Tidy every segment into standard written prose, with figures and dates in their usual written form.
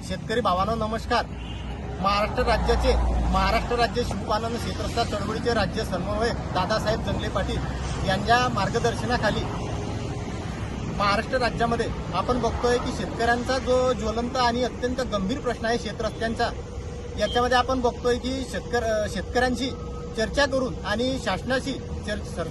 शेतकरी भावांनो नमस्कार। महाराष्ट्र राज्य शिवपालन क्षेत्रस्थ चळवळीचे राज्य समन्वयक दादासाहेब जंगले पाटील यांच्या मार्गदर्शनाखाली महाराष्ट्र राज्यामध्ये आपण बघतोय की शेतकऱ्यांचा जो ज्वलंत आणि अत्यंत गंभीर प्रश्न आहे शेतरस्त्यांचा, याच्यामध्ये आपण बघतोय की शेतकऱ्यांशी चर्चा करून आणि शासनाशी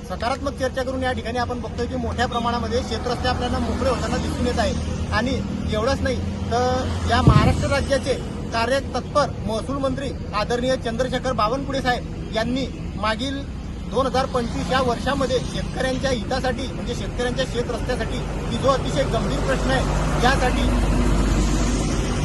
सकारात्मक चर्चा करून या ठिकाणी आपण बघतोय की मोठ्या प्रमाणामध्ये शेतरस्ते आपल्याला मोकळे होताना दिसून येत आहे। आणि एवढंच नाही तर या महाराष्ट्र राज्याचे कार्यतत्पर महसूल मंत्री आदरणीय चंद्रशेखर बावनकुळे साहेब यांनी मागील 2025 या वर्षामध्ये शेतकऱ्यांच्या हितासाठी म्हणजे शेतकऱ्यांच्या शेतरस्त्यासाठी की जो अतिशय गंभीर प्रश्न आहे यासाठी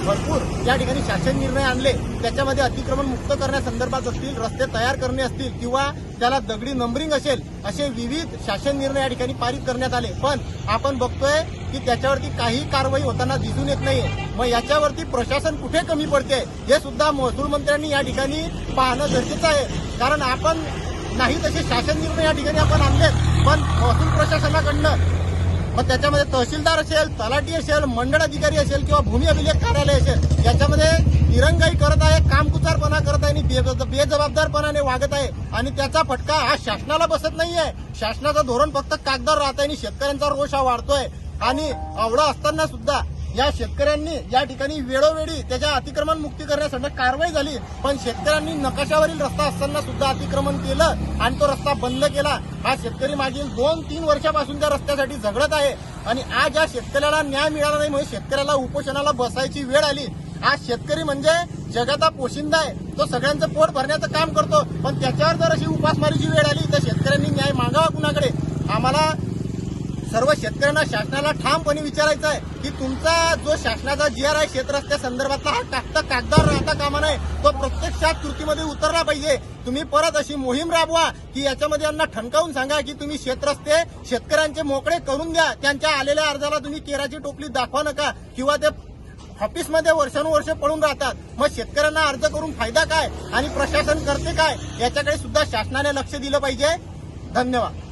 भरपूर या ठिकाणी शासन निर्णय आणले। त्याच्यामध्ये अतिक्रमण मुक्त करण्यासंदर्भात असतील, रस्ते तयार करणे असतील किंवा त्याला दगडी नंबरिंग असेल, असे विविध शासन निर्णय या ठिकाणी पारित करण्यात आले। पण आपण बघतोय की त्याच्यावरती काही कारवाई होताना दिसून येत नाहीये। मग याच्यावरती प्रशासन कुठे कमी पडते हे सुद्धा महसूल मंत्र्यांनी या ठिकाणी पाहणं गरजेचं आहे। कारण आपण नाही तसे शासन निर्णय या ठिकाणी आपण आणलेत, पण महसूल प्रशासनाकडनं मग त्याच्यामध्ये तहसीलदार असेल, तलाठी असेल, मंडळ अधिकारी असेल किंवा भूमी अभिलेख कार्यालय असेल, याच्यामध्ये दिरंगाई करत आहे, कामकुचारपणा करत आहे आणि बेजबाबदारपणाने वागत आहे। आणि त्याचा फटका हा शासनाला बसत नाहीये। शासनाचं धोरण फक्त कागदावर राहत आहे आणि शेतकऱ्यांचा रोष हा वाढतोय। आणि एवढं असताना सुद्धा या शेतकऱ्यांनी या ठिकाणी वेळोवेळी त्याच्या अतिक्रमण मुक्ती करण्यासाठी कारवाई झाली, पण शेतकऱ्यांनी नकाशावरील रस्ता असताना सुद्धा अतिक्रमण केलं आणि तो रस्ता बंद केला। हा शेतकरी मागील 2-3 वर्षापासून त्या रस्त्यासाठी झगडत आहे आणि आज या शेतकऱ्याला न्याय मिळाला नाही, म्हणजे शेतकऱ्याला उपोषणाला बसायची वेळ आली। आज शेतकरी म्हणजे जगाचा पोशिंदा आहे, तो सगळ्यांचं पोट भरण्याचं काम करतो, पण त्याच्यावर जर अशी उपासमारीची वेळ आली तर शेतकऱ्यांनी न्याय मागावा कुणाकडे? आम्हाला सर्व शेतकऱ्यांना शासनाला ठामपणे विचारायचं आहे की तुमचा जो शासनाचा GR आहे शेतरस्त्या संदर्भातला हा कागदावर राहता कामा नये, तो प्रत्यक्षात कृतीमध्ये उतरला पाहिजे। तुम्ही परत अशी मोहीम राबवा की याच्यामध्ये यांना ठणकावून सांगा की तुम्ही शेतरस्ते शेतकऱ्यांचे मोकळे करून द्या। त्यांच्या आलेल्या अर्जाला तुम्ही केराची टोपली दाखवा नका किंवा ते ऑफिसमध्ये वर्षानुवर्ष पळून राहतात। मग शेतकऱ्यांना अर्ज करून फायदा काय आणि प्रशासन करते काय याच्याकडे सुद्धा शासनाने लक्ष दिलं पाहिजे। धन्यवाद।